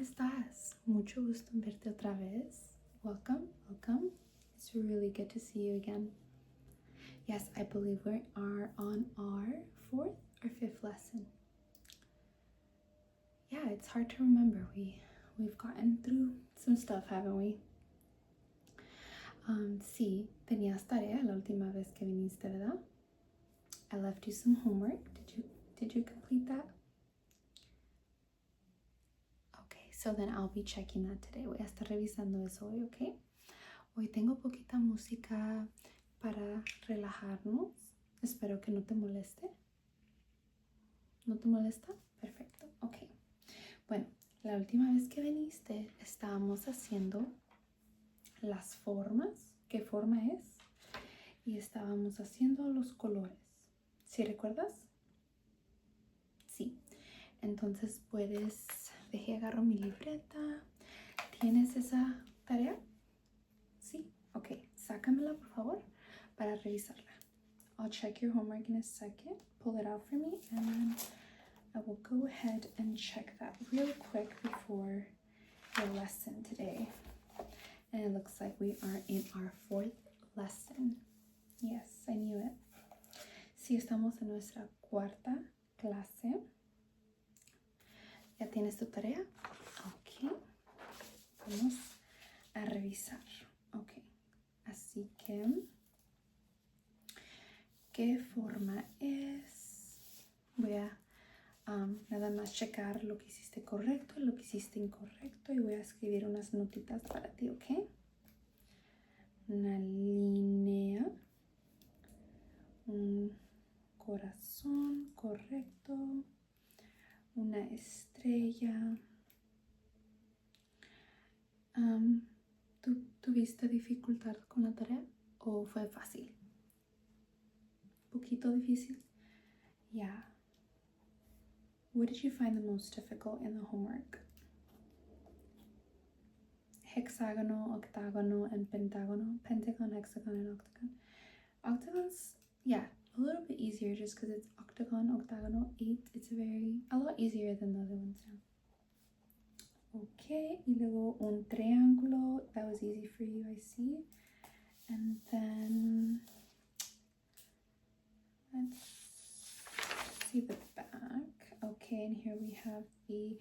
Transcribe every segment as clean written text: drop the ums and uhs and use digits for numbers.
estás? Mucho gusto en verte otra vez. Welcome, welcome. It's really good to see you again. Yes, I believe we are on our 4th or 5th lesson. Yeah, it's hard to remember. We've gotten through some stuff, haven't we? Sí, tenías tarea la última vez que viniste, ¿verdad? I left you some homework. Did you complete that? Okay, so then I'll be checking that today. Voy a estar revisando eso hoy, ¿ok? Hoy tengo poquita música para relajarnos. Espero que no te moleste. ¿No te molesta? Perfecto, ok. Bueno, la última vez que viniste estábamos haciendo las formas. ¿Qué forma es? Y estábamos haciendo los colores. ¿Sí recuerdas? Sí. Entonces puedes... Dejé agarro mi libreta. ¿Tienes esa tarea? Sí. Ok. Sácamela, por favor, para revisarla. I'll check your homework in a second. Pull it out for me, and then I will go ahead and check that real quick before your lesson today. And it looks like we are in our 4th lesson. Yes, I knew it. Sí, estamos en nuestra 4ª clase. ¿Ya tienes tu tarea? Ok. Vamos a revisar. Ok. Así que, ¿qué forma es? Voy a nada más checar lo que hiciste correcto, lo que hiciste incorrecto, y voy a escribir unas notitas para ti, ¿ok? Una línea, un corazón correcto, una estrella. ¿Tuviste dificultad con la tarea o fue fácil? ¿Un poquito difícil? Yeah. What did you find the most difficult in the homework? Hexagonal, octagonal, and pentagonal. Pentagon, hexagon, and octagon. Octagons, yeah, a little bit easier just because it's octagon, octagonal, 8. It's a lot easier than the other ones. Yeah. Okay, y luego un triángulo. That was easy for you, I see. And then let's see the back. Okay, and here we have the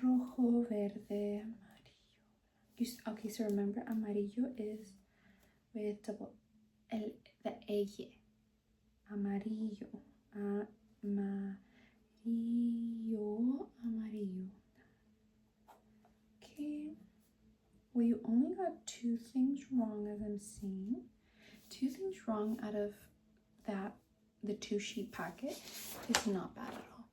rojo, verde, amarillo. Okay, so remember, amarillo is with the eye. Amarillo, amarillo. Okay. Well, you only got 2 things wrong, as I'm seeing. 2 things wrong out of the 2-sheet packet is not bad at all.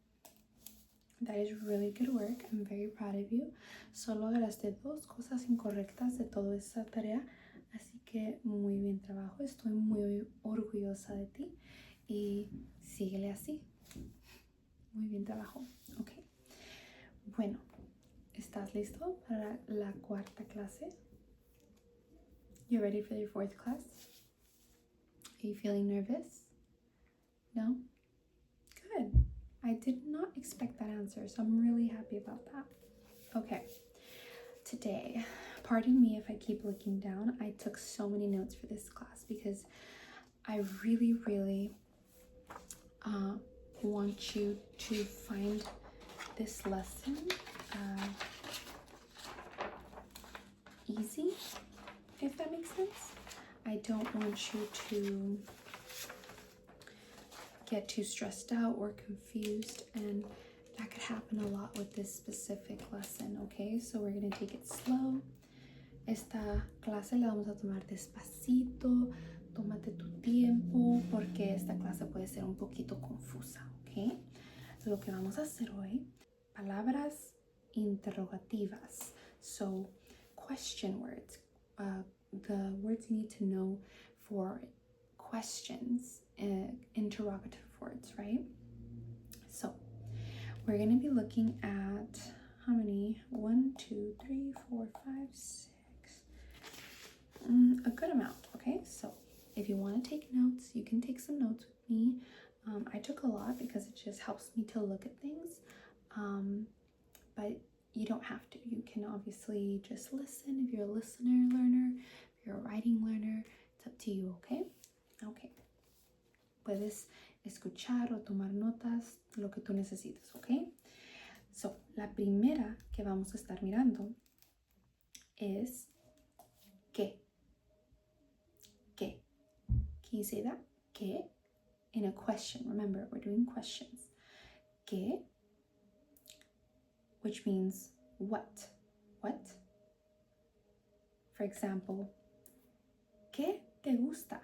That is really good work. I'm very proud of you. Solo agarraste 2 cosas incorrectas de toda esa tarea. Así que muy bien trabajo. Estoy muy orgullosa de ti. Y síguele así. Muy bien trabajo. Ok. Bueno, ¿estás listo para la 4ª clase? You ready for your 4th class? Are you feeling nervous? No? Good. I did not expect that answer, so I'm really happy about that. Okay. Today, pardon me if I keep looking down. I took so many notes for this class because I really want you to find this lesson easy, if that makes sense. I don't want you to get too stressed out or confused, and that could happen a lot with this specific lesson, okay? So we're gonna take it slow. Esta clase la vamos a tomar despacito. Tómate tu tiempo porque esta clase puede ser un poquito confusa, ¿ok? Lo que vamos a hacer hoy, palabras interrogativas. So, question words. The words you need to know for questions, interrogative words, right? So, we're going to be looking at how many? 1, 2, 3, 4, 5, 6. A good amount, okay? So, if you want to take notes, you can take some notes with me. I took a lot because it just helps me to look at things. But you don't have to. You can obviously just listen if you're a listener learner, if you're a writing learner. It's up to you, okay? Okay. Puedes escuchar o tomar notas, lo que tú necesites, okay? So, la primera que vamos a estar mirando es ¿qué? ¿Qué? Can you say that? ¿Qué? In a question. Remember, we're doing questions. ¿Qué? Which means what? What? For example, ¿qué te gusta?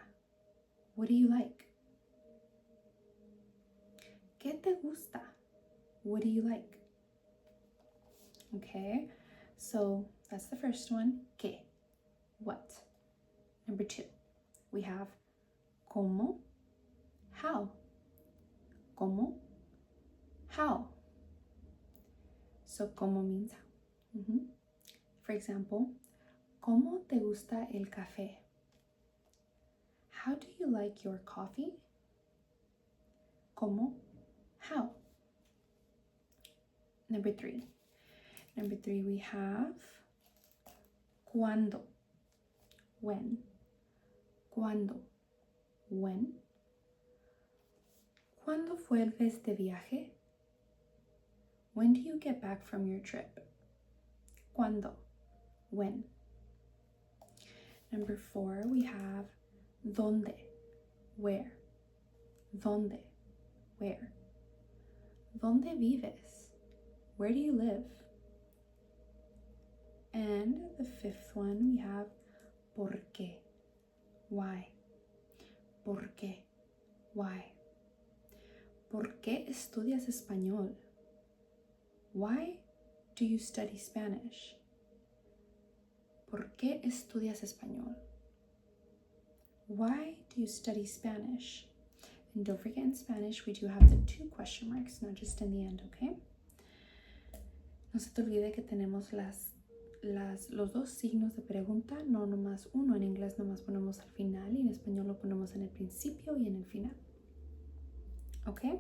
What do you like? ¿Qué te gusta? What do you like? Okay, so that's the first one. ¿Qué? What? Number 2, we have ¿cómo? How? ¿Cómo? How? So ¿cómo means how? For example, ¿cómo te gusta el café? How do you like your coffee? ¿Cómo? How? Number 3, we have ¿cuándo? When? ¿Cuándo? When? ¿Cuándo vuelves de viaje? When do you get back from your trip? ¿Cuándo? When? Number 4, we have ¿dónde? Where? ¿Dónde? Where? ¿Dónde vives? Where do you live? And the 5th one, we have ¿por qué? Why? ¿Por qué? Why? ¿Por qué estudias español? Why do you study Spanish? ¿Por qué estudias español? Why do you study Spanish? And don't forget, in Spanish we do have the 2 question marks, not just in the end, okay? No se te olvide que tenemos los 2 signos de pregunta, no nomás uno. En inglés nomás ponemos al final y en español lo ponemos en el principio y en el final. Okay?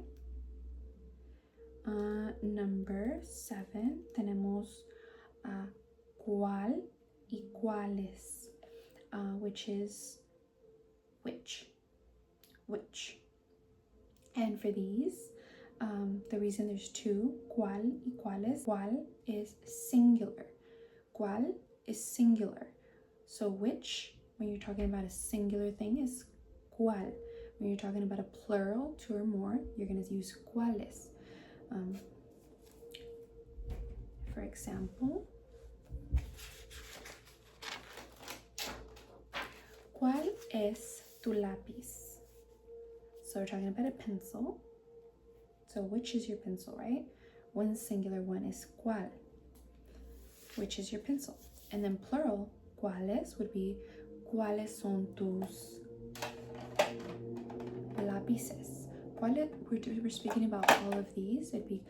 Number 7, tenemos ¿cuál y cuáles? Which is which. And for these, the reason there's 2, ¿cuál y cuáles? ¿Cuál is singular. ¿Cuál is singular. So which, when you're talking about a singular thing, is ¿cuál? When you're talking about a plural, 2 or more, you're going to use ¿cuáles? For example, ¿cuál es tu lápiz? So we're talking about a pencil. So which is your pencil, right? One singular, one is ¿cuál? Which is your pencil? And then plural, ¿cuáles? Would be ¿cuáles son tus lápices? ¿Cuáles? We're speaking about all of these. It'd be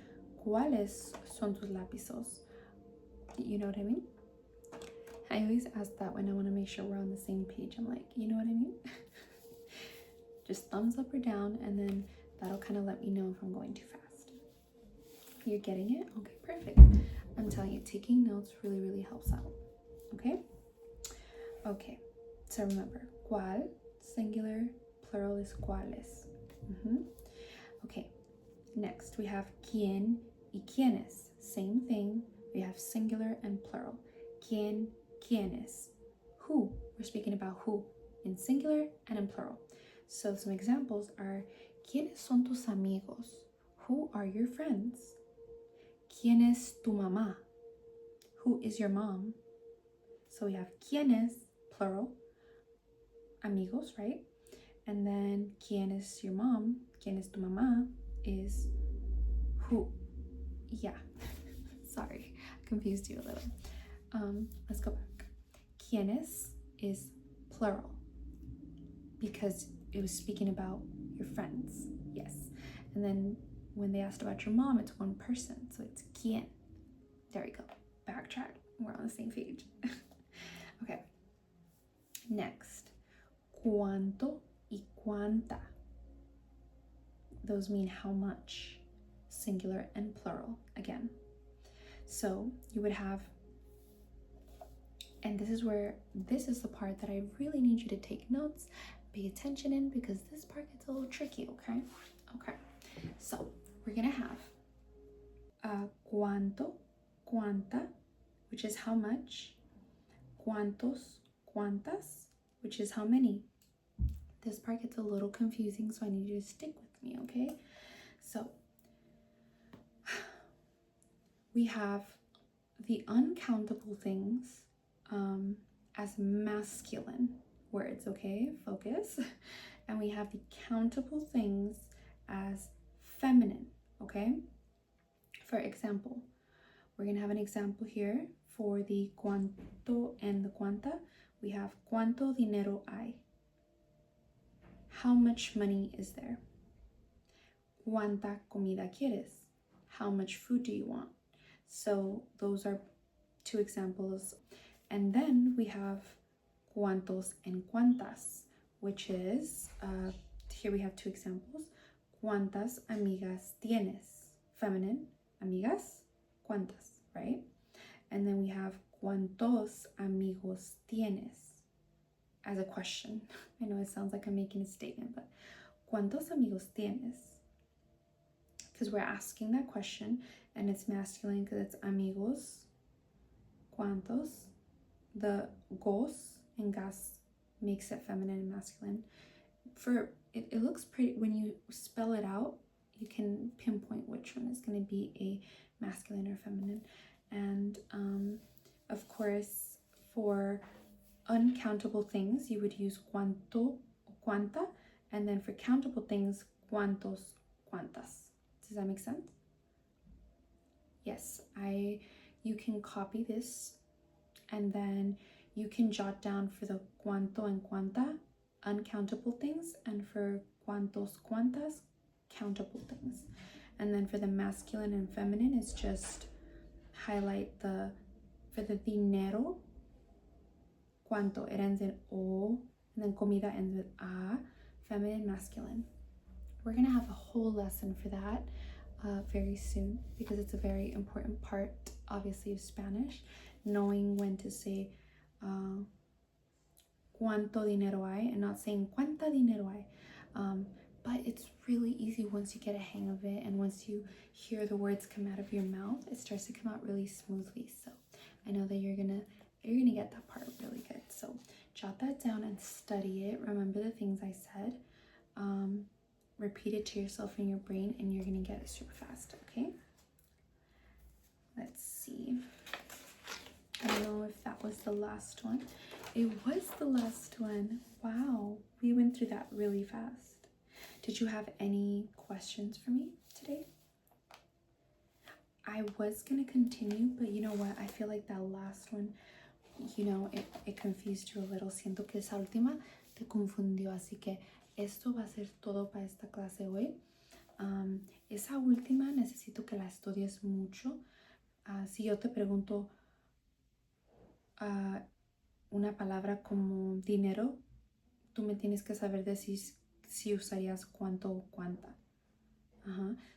¿cuáles son tus lápices? You know what I mean? I always ask that when I want to make sure we're on the same page. I'm like, you know what I mean? Just thumbs up or down, and then that'll kind of let me know if I'm going too fast. You're getting it? Okay, perfect. I'm telling you, taking notes really, really helps out. Okay? Okay, so remember, ¿cuál? Singular, plural is ¿cuáles? Okay, next we have ¿quién y quiénes? Same thing, we have singular and plural. ¿Quién, quiénes? Who? We're speaking about who in singular and in plural. So some examples are ¿quiénes son tus amigos? Who are your friends? ¿Quién es tu mamá? Who is your mom? So we have ¿quiénes? Plural. Amigos, right? And then ¿quién es your mom? ¿Quién es tu mamá? Is who? Yeah. Sorry, I confused you a little. Let's go back. ¿Quiénes is plural because it was speaking about your friends. Yes. And then when they asked about your mom, it's one person. So it's ¿quién? There we go. Backtrack. We're on the same page. Okay. Next. ¿Cuánto y cuánta? Those mean how much. Singular and plural again. So you would have, and this is the part that I really need you to take notes, pay attention in, because this part gets a little tricky, okay? Okay, so we're gonna have cuánto, cuánta, which is how much, cuántos, cuántas, which is how many. This part gets a little confusing, so I need you to stick with me, okay? So we have the uncountable things as masculine words, okay? Focus. And we have the countable things as feminine, okay? For example, we're gonna have an example here for the cuánto and the cuánta. We have cuánto dinero hay. How much money is there? ¿Cuánta comida quieres? How much food do you want? So those are two examples. And then we have cuántos and cuántas, which is, here we have two examples. ¿Cuántas amigas tienes? Feminine, amigas, cuántas, right? And then we have ¿cuántos amigos tienes? As a question. I know it sounds like I'm making a statement, but ¿cuántos amigos tienes? Because we're asking that question, and it's masculine because it's amigos. ¿Cuántos? The gos and gas makes it feminine and masculine. It looks pretty when you spell it out. You can pinpoint which one is going to be a masculine or feminine. And of course, for uncountable things, you would use cuánto, cuánta, and then for countable things, cuántos, cuántas. Does that make sense? Yes, you can copy this, and then you can jot down for the cuánto and cuánta uncountable things, and for cuántos, cuántas countable things. And then for the masculine and feminine, it's just highlight for the dinero, cuánto, it ends in o, and then comida ends with a, feminine, masculine. We're gonna have a whole lesson for that very soon, because it's a very important part, obviously, of Spanish, knowing when to say cuánto dinero hay and not saying cuánta dinero hay. But it's really easy once you get a hang of it, and once you hear the words come out of your mouth, it starts to come out really smoothly. So I know that you're gonna get that part really good. So jot that down and study it. Remember the things I said. Repeat it to yourself in your brain, and you're gonna get it super fast, okay? Let's see. I don't know if that was the last one. It was the last one. Wow, we went through that really fast. Did you have any questions for me today? I was gonna continue, but you know what? I feel like that last one, it confused you a little. Siento que esa última te confundió, así que esto va a ser todo para esta clase hoy. Esa última necesito que la estudies mucho. Si yo te pregunto una palabra como dinero, tú me tienes que saber decir si usarías cuánto o cuánta.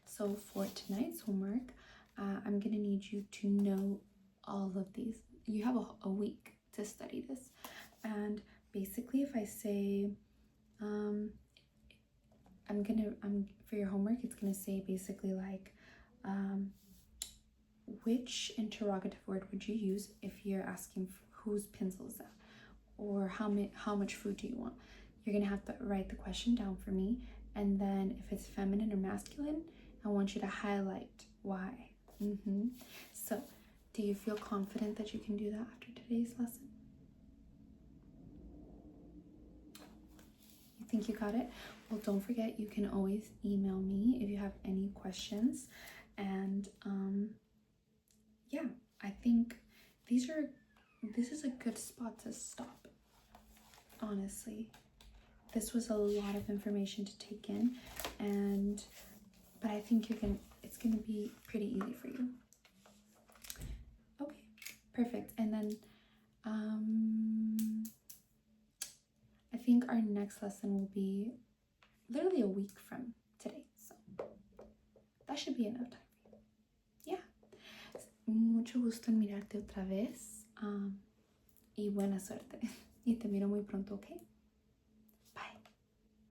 So for tonight's homework, I'm going to need you to know all of these. You have a week to study this. And basically, if I say, for your homework, it's going to say basically like, which interrogative word would you use if you're asking whose pencil is that? Or how much food do you want? You're going to have to write the question down for me. And then if it's feminine or masculine, I want you to highlight why. So, do you feel confident that you can do that after today's lesson? You think you got it? Well, don't forget, you can always email me if you have any questions. And yeah, I think this is a good spot to stop. Honestly, this was a lot of information to take in, but I think it's gonna be pretty easy for you. Okay, perfect. And then I think our next lesson will be literally a week from today, so that should be enough time for you. Yeah, mucho gusto en mirarte otra vez. Y buena suerte. Y te miro muy pronto, ¿ok?